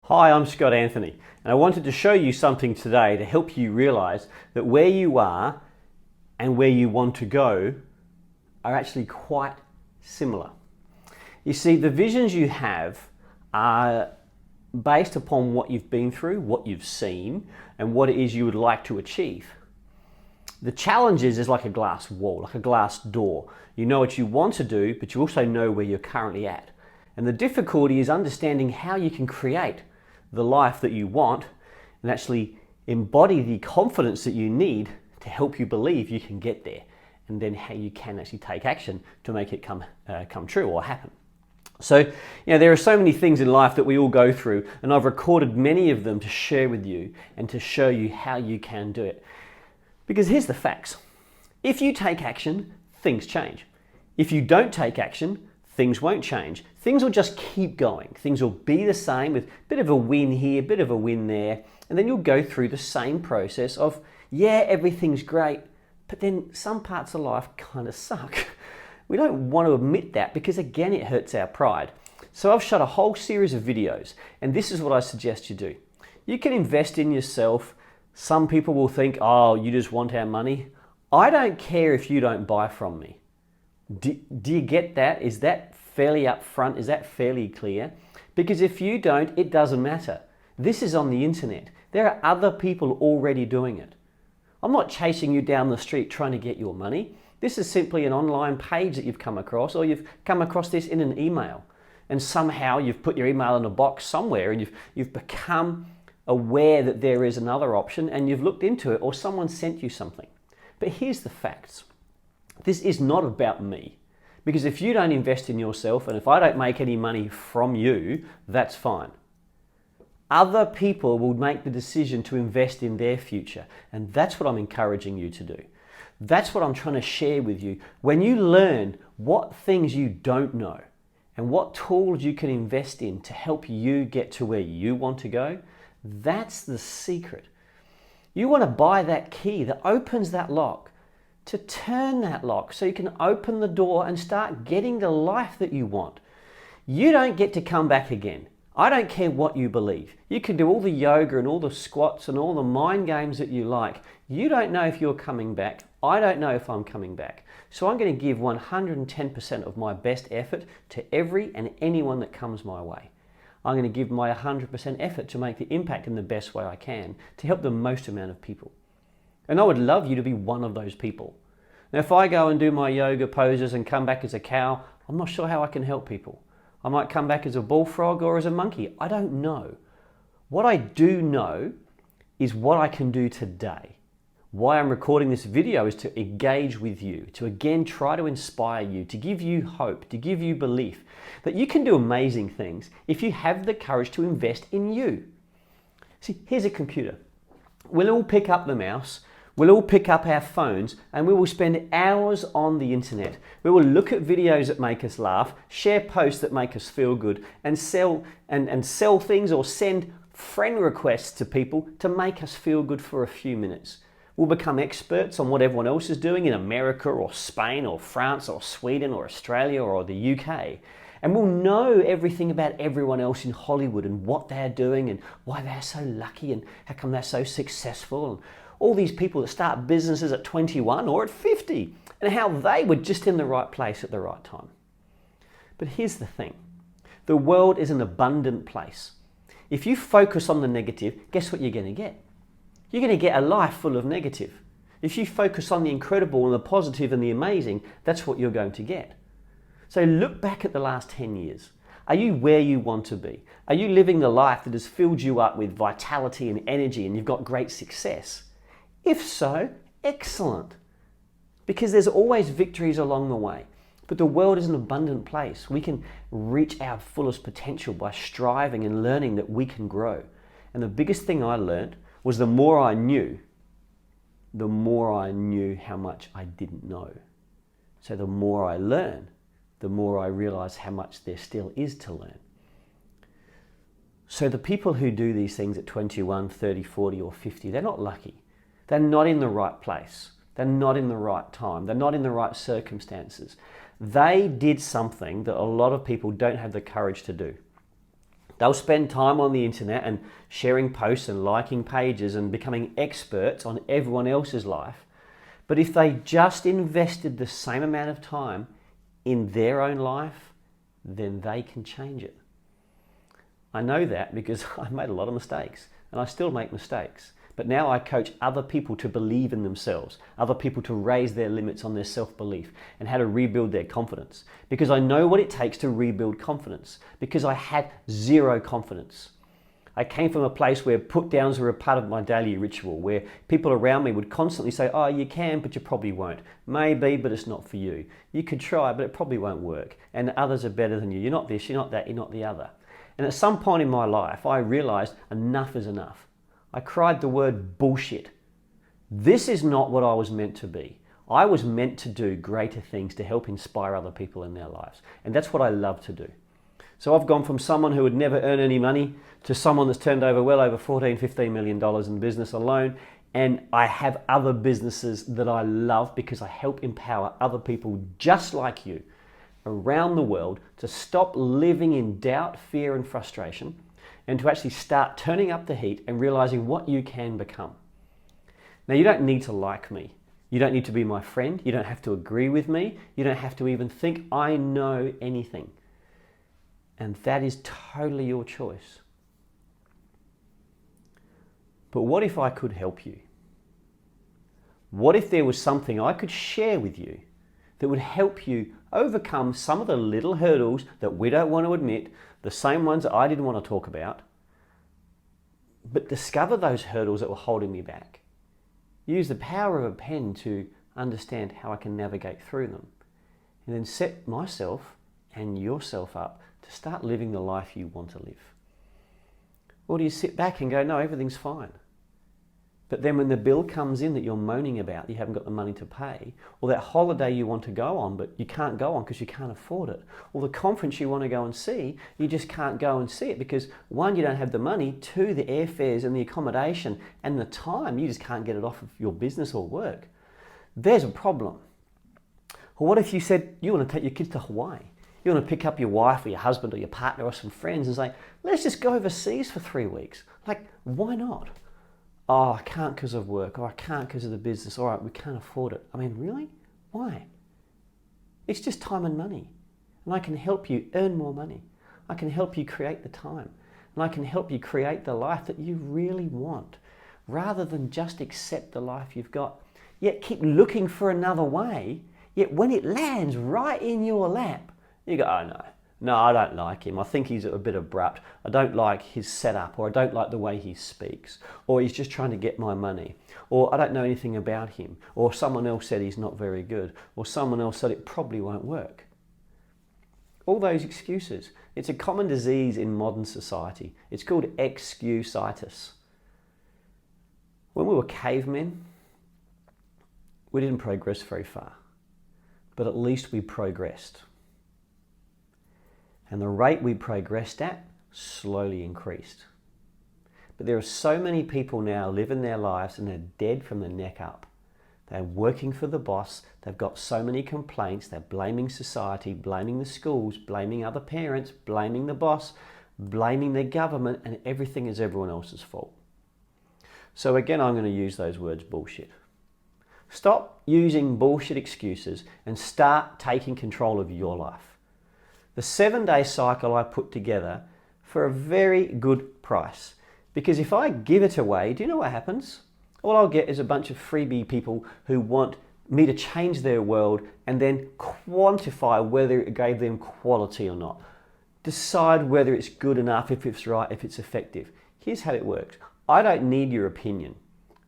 Hi, I'm Scott Anthony, and I wanted to show you something today to help you realize that where you are and where you want to go are actually quite similar. You see, the visions you have are based upon what you've been through, what you've seen, and what it is you would like to achieve. The challenge is like a glass wall, like a glass door. You know what you want to do, but you also know where you're currently at. And the difficulty is understanding how you can create the life that you want and actually embody the confidence that you need to help you believe you can get there, and then how you can actually take action to make it come true or happen. So, there are so many things in life that we all go through, and I've recorded many of them to share with you and to show you how you can do it. Because here's the facts. If you take action, things change. If you don't take action, things won't change. Things will just keep going. Things will be the same with a bit of a win here, a bit of a win there, and then you'll go through the same process of, everything's great, but then some parts of life kind of suck. We don't want to admit that because, again, it hurts our pride. So I've shot a whole series of videos, and this is what I suggest you do. You can invest in yourself. Some people will think, you just want our money. I don't care if you don't buy from me. Do you get that? Is that fairly upfront? Is that fairly clear? Because if you don't, it doesn't matter. This is on the internet. There are other people already doing it. I'm not chasing you down the street trying to get your money. This is simply an online page that you've come across, or you've come across this in an email. And somehow you've put your email in a box somewhere, and you've become aware that there is another option, and you've looked into it, or someone sent you something. But here's the facts. This is not about me, because if you don't invest in yourself and if I don't make any money from you, that's fine. Other people will make the decision to invest in their future, and that's what I'm encouraging you to do. That's what I'm trying to share with you. When you learn what things you don't know and what tools you can invest in to help you get to where you want to go, that's the secret. You want to buy that key that opens that lock, to turn that lock so you can open the door and start getting the life that you want. You don't get to come back again. I don't care what you believe. You can do all the yoga and all the squats and all the mind games that you like. You don't know if you're coming back. I don't know if I'm coming back. So I'm going to give 110% of my best effort to every and anyone that comes my way. I'm going to give my 100% effort to make the impact in the best way I can to help the most amount of people. And I would love you to be one of those people. Now, if I go and do my yoga poses and come back as a cow, I'm not sure how I can help people. I might come back as a bullfrog or as a monkey. I don't know. What I do know is what I can do today. Why I'm recording this video is to engage with you, to again try to inspire you, to give you hope, to give you belief that you can do amazing things if you have the courage to invest in you. See, here's a computer. We'll all pick up the mouse, we'll all pick up our phones, and we will spend hours on the internet. We will look at videos that make us laugh, share posts that make us feel good, and sell things or send friend requests to people to make us feel good for a few minutes. We'll become experts on what everyone else is doing in America or Spain or France or Sweden or Australia or the UK. And we'll know everything about everyone else in Hollywood and what they're doing and why they're so lucky and how come they're so successful. And all these people that start businesses at 21 or at 50 and how they were just in the right place at the right time. But here's the thing. The world is an abundant place. If you focus on the negative, guess what you're going to get? You're going to get a life full of negative. If you focus on the incredible and the positive and the amazing, that's what you're going to get. So look back at the last 10 years. Are you where you want to be? Are you living the life that has filled you up with vitality and energy and you've got great success? If so, excellent. Because there's always victories along the way. But the world is an abundant place. We can reach our fullest potential by striving and learning that we can grow. And the biggest thing I learned was the more I knew how much I didn't know. So the more I learn, the more I realize how much there still is to learn. So the people who do these things at 21, 30, 40 or 50, they're not lucky. They're not in the right place. They're not in the right time. They're not in the right circumstances. They did something that a lot of people don't have the courage to do. They'll spend time on the internet and sharing posts and liking pages and becoming experts on everyone else's life. But if they just invested the same amount of time in their own life, then they can change it. I know that because I made a lot of mistakes and I still make mistakes. But now I coach other people to believe in themselves, other people to raise their limits on their self-belief and how to rebuild their confidence. Because I know what it takes to rebuild confidence. Because I had zero confidence. I came from a place where put-downs were a part of my daily ritual, where people around me would constantly say, oh, you can, but you probably won't. Maybe, but it's not for you. You could try, but it probably won't work. And others are better than you. You're not this, you're not that, you're not the other. And at some point in my life, I realized enough is enough. I cried the word bullshit. This is not what I was meant to be. I was meant to do greater things to help inspire other people in their lives. And that's what I love to do. So I've gone from someone who would never earn any money to someone that's turned over well over $14-15 million in business alone. And I have other businesses that I love because I help empower other people just like you around the world to stop living in doubt, fear, and frustration, and to actually start turning up the heat and realizing what you can become. Now, you don't need to like me. You don't need to be my friend. You don't have to agree with me. You don't have to even think I know anything. And that is totally your choice. But what if I could help you? What if there was something I could share with you that would help you overcome some of the little hurdles that we don't want to admit, the same ones that I didn't want to talk about, but discover those hurdles that were holding me back. Use the power of a pen to understand how I can navigate through them, and then set myself and yourself up to start living the life you want to live. Or do you sit back and go, no, everything's fine? But then when the bill comes in that you're moaning about, you haven't got the money to pay, or that holiday you want to go on but you can't go on because you can't afford it, or the conference you want to go and see, you just can't go and see it because one, you don't have the money, two, the airfares and the accommodation and the time, you just can't get it off of your business or work. There's a problem. Or what if you said you want to take your kids to Hawaii? You want to pick up your wife or your husband or your partner or some friends and say, let's just go overseas for 3 weeks. Like, why not? Oh, I can't because of work, or I can't because of the business. All right, we can't afford it. I mean, really? Why? It's just time and money. And I can help you earn more money. I can help you create the time. And I can help you create the life that you really want, rather than just accept the life you've got, yet keep looking for another way. Yet when it lands right in your lap, you go, oh no, I don't like him. I think he's a bit abrupt. I don't like his setup, or I don't like the way he speaks, or he's just trying to get my money, or I don't know anything about him, or someone else said he's not very good, or someone else said it probably won't work. All those excuses. It's a common disease in modern society. It's called excusitis. When we were cavemen, we didn't progress very far, but at least we progressed. And the rate we progressed at slowly increased. But there are so many people now living their lives and they're dead from the neck up. They're working for the boss. They've got so many complaints. They're blaming society, blaming the schools, blaming other parents, blaming the boss, blaming the government, and everything is everyone else's fault. So again, I'm going to use those words, bullshit. Stop using bullshit excuses and start taking control of your life. The 7-day cycle I put together for a very good price. Because if I give it away, do you know what happens? All I'll get is a bunch of freebie people who want me to change their world and then quantify whether it gave them quality or not. Decide whether it's good enough, if it's right, if it's effective. Here's how it works. I don't need your opinion.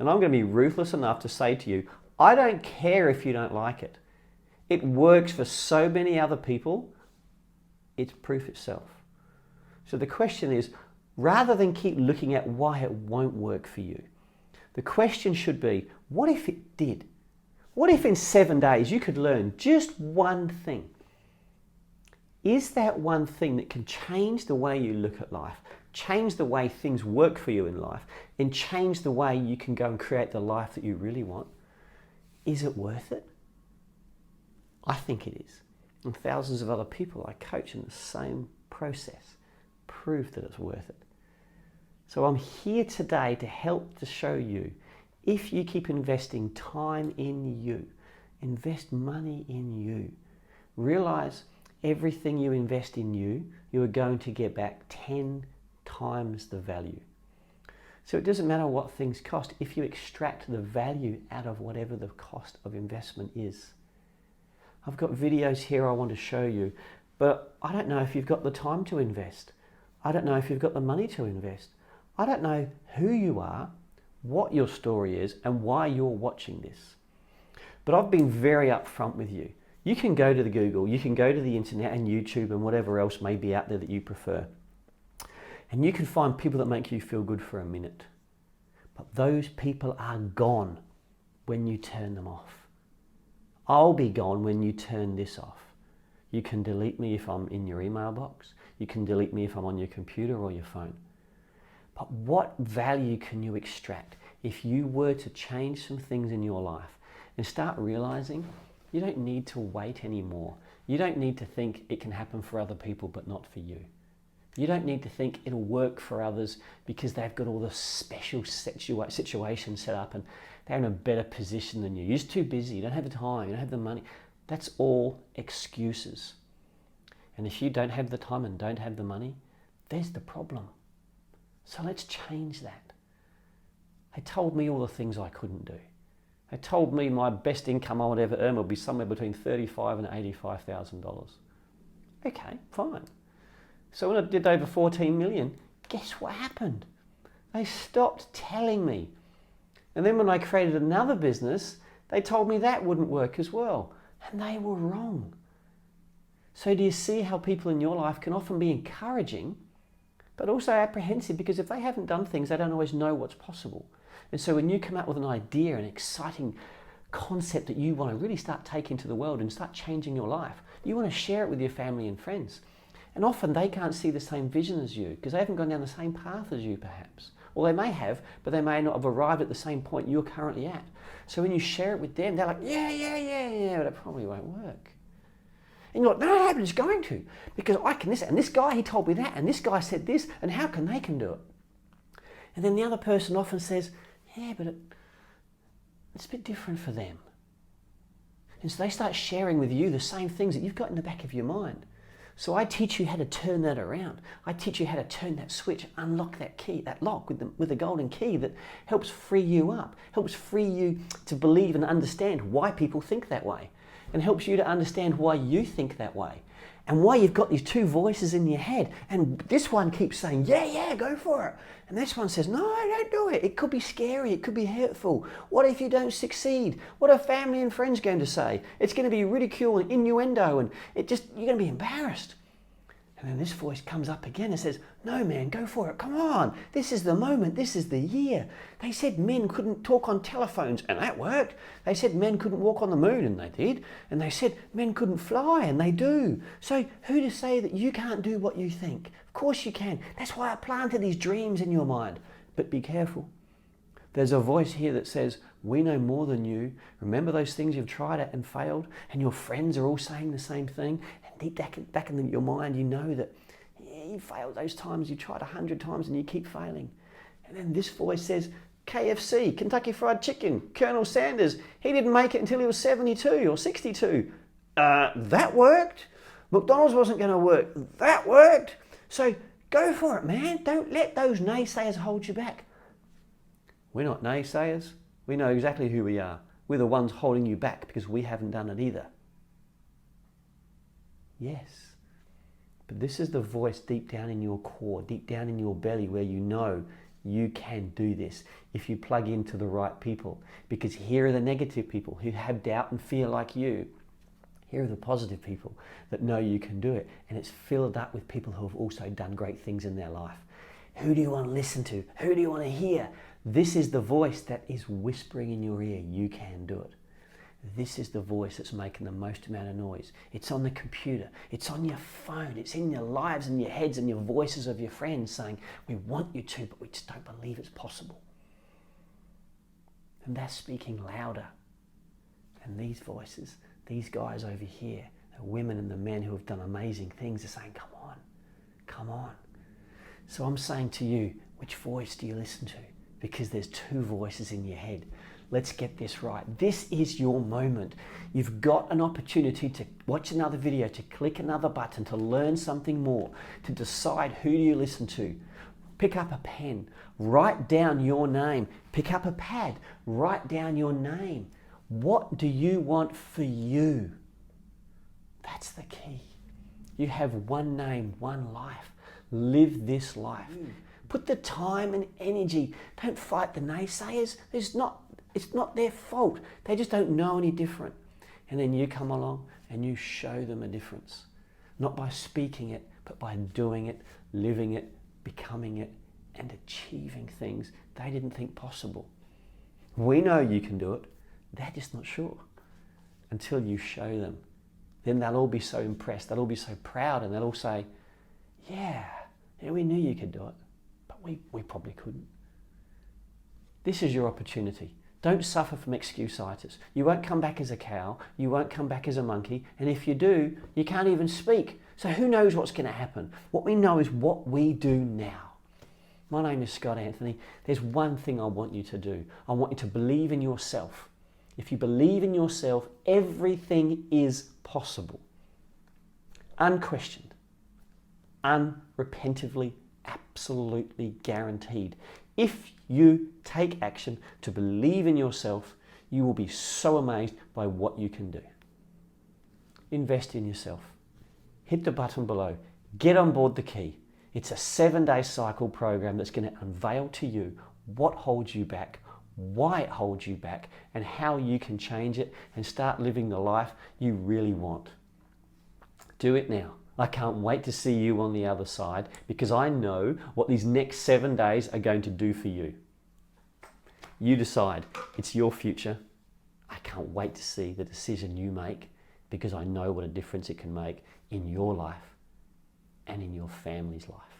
And I'm going to be ruthless enough to say to you, I don't care if you don't like it. It works for so many other people. It's proof itself. So the question is, rather than keep looking at why it won't work for you, the question should be, what if it did? What if in 7 days you could learn just one thing? Is that one thing that can change the way you look at life, change the way things work for you in life, and change the way you can go and create the life that you really want? Is it worth it? I think it is. And thousands of other people I coach in the same process. proof that it's worth it. So I'm here today to help to show you, if you keep investing time in you, invest money in you, realize everything you invest in you, you are going to get back 10 times the value. So it doesn't matter what things cost if you extract the value out of whatever the cost of investment is. I've got videos here I want to show you, but I don't know if you've got the time to invest. I don't know if you've got the money to invest. I don't know who you are, what your story is, and why you're watching this. But I've been very upfront with you. You can go to the Google, you can go to the internet and YouTube and whatever else may be out there that you prefer. And you can find people that make you feel good for a minute. But those people are gone when you turn them off. I'll be gone when you turn this off. You can delete me if I'm in your email box. You can delete me if I'm on your computer or your phone. But what value can you extract if you were to change some things in your life and start realizing you don't need to wait anymore. You don't need to think it can happen for other people but not for you. You don't need to think it'll work for others because they've got all the special situations set up and they're in a better position than you. You're just too busy, you don't have the time, you don't have the money. That's all excuses. And if you don't have the time and don't have the money, there's the problem. So let's change that. They told me all the things I couldn't do. They told me my best income I would ever earn would be somewhere between $35,000 and $85,000. Okay, fine. So when I did over 14 million, guess what happened? They stopped telling me. And then when I created another business, they told me that wouldn't work as well. And they were wrong. So do you see how people in your life can often be encouraging, but also apprehensive, because if they haven't done things, they don't always know what's possible. And so when you come up with an idea, an exciting concept that you want to really start taking to the world and start changing your life, you want to share it with your family and friends. And often they can't see the same vision as you because they haven't gone down the same path as you perhaps. Or they may have, but they may not have arrived at the same point you're currently at. So when you share it with them, they're like, yeah, but it probably won't work. And you're like, no, but it's going to, because I can this, and this guy, he told me that, and this guy said this, and how can they can do it? And then the other person often says, yeah, but it's a bit different for them. And so they start sharing with you the same things that you've got in the back of your mind. So I teach you how to turn that around. I teach you how to turn that switch, unlock that key, that lock with the golden key that helps free you up, helps free you to believe and understand why people think that way, and helps you to understand why you think that way, and why you've got these two voices in your head. And this one keeps saying, yeah, go for it. And this one says, no, don't do it. It could be scary. It could be hurtful. What if you don't succeed? What are family and friends going to say? It's going to be ridicule and innuendo, and you're going to be embarrassed. And then this voice comes up again and says, no, man, go for it. Come on. This is the moment. This is the year. They said men couldn't talk on telephones, and that worked. They said men couldn't walk on the moon, and they did. And they said men couldn't fly, and they do. So who to say that you can't do what you think? Of course you can. That's why I planted these dreams in your mind. But be careful. There's a voice here that says, we know more than you. Remember those things you've tried at and failed? And your friends are all saying the same thing? And deep back in your mind, you know that you failed those times. You tried 100 times and you keep failing. And then this voice says, KFC, Kentucky Fried Chicken, Colonel Sanders, he didn't make it until he was 72 or 62. That worked. McDonald's wasn't going to work. That worked. So go for it, man. Don't let those naysayers hold you back. We're not naysayers. We know exactly who we are. We're the ones holding you back because we haven't done it either. Yes. But this is the voice deep down in your core, deep down in your belly, where you know you can do this if you plug into the right people. Because here are the negative people who have doubt and fear like you. Here are the positive people that know you can do it. And it's filled up with people who have also done great things in their life. Who do you want to listen to? Who do you want to hear? This is the voice that is whispering in your ear, you can do it. This is the voice that's making the most amount of noise. It's on the computer, it's on your phone, it's in your lives and your heads and your voices of your friends saying, we want you to, but we just don't believe it's possible. And they're speaking louder. And these voices, these guys over here, the women and the men who have done amazing things are saying, come on, So I'm saying to you, which voice do you listen to? Because there's two voices in your head. Let's get this right. This is your moment. You've got an opportunity to watch another video, to click another button, to learn something more, to decide who do you listen to. Pick up a pen, write down your name. Pick up a pad, write down your name. What do you want for you? That's the key. You have one name, one life. Live this life. Put the time and energy. Don't fight the naysayers. It's not their fault. They just don't know any different. And then you come along and you show them a difference. Not by speaking it, but by doing it, living it, becoming it, and achieving things they didn't think possible. We know you can do it. They're just not sure until you show them. Then they'll all be so impressed. They'll all be so proud, and they'll all say, yeah, we knew you could do it, but we probably couldn't. This is your opportunity. Don't suffer from excuse-itis. You won't come back as a cow. You won't come back as a monkey. And if you do, you can't even speak. So who knows what's going to happen? What we know is what we do now. My name is Scott Anthony. There's one thing I want you to do. I want you to believe in yourself. If you believe in yourself, everything is possible. Unquestioned. Unrepentively, absolutely guaranteed. If you take action to believe in yourself, you will be so amazed by what you can do. Invest in yourself. Hit the button below. Get on board the key. It's a 7-day cycle program that's going to unveil to you what holds you back, why it holds you back, and how you can change it and start living the life you really want. Do it now. I can't wait to see you on the other side, because I know what these next 7 days are going to do for you. You decide. It's your future. I can't wait to see the decision you make, because I know what a difference it can make in your life and in your family's life.